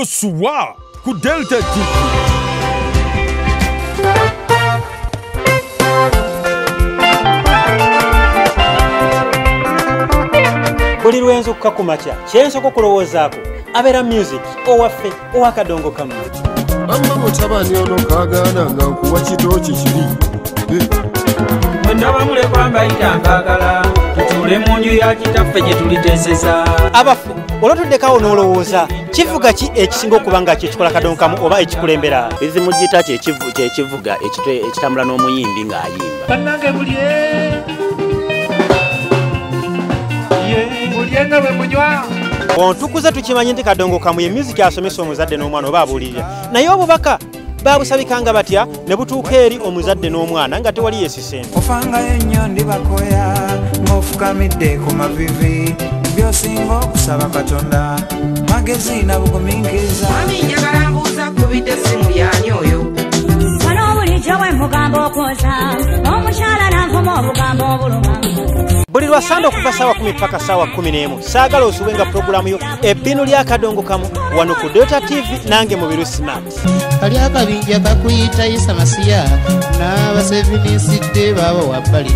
Suwa ku Delta TV. Buli lwenzo kukakumacha kyensoko kulowoozaako abeera music owaffe owakadongo kamu. Amma mutabani ono kaagaana nga nkuwa kitooki kiri. Ndaba mulekwa mbayita nkaagala tutuule mu nju ya kitaffe gye tuliteeseza. Abaffe olwotuddekawo n'olowooza kivuga ki ekisinga okuba nga kyekikola kadongo kamu oba ekikulembera? Bizimugita kyekivuga ekitambula n'omuyimbi ng'ayimba. Bannange bulye nga bwe munywa. Ontukuze tukimanyi nti kadongo kamu ye music asomesa omuzadde n'omwana oba abuulirira. Naye obubaka babusabikanga batya ne butuuka eri omuzadde n'omwana nga tewali yeesisente. Ofangayo nnyo ndibakoya ng'ofukamidde ku mavivi by'osinga okusaba Katonda magezi na bugumiikiriza. Mami njagala mbuuza kubidde essimu y'ani oyo? Wano bulijjo bwe mugamba okwoza omukyala n'anvuma obugambo obuluma. Buli lwa Sande okuva ssaawa 10 paka ssaawa 11 saagala osubenga pulogulaamu yo ebbinu lya kadongo kamu wano ku Delta TV nange Mubiru Smart. Kali akabinja kakuyita Isa Masiya n'abaseviniisidde baabo wabbali.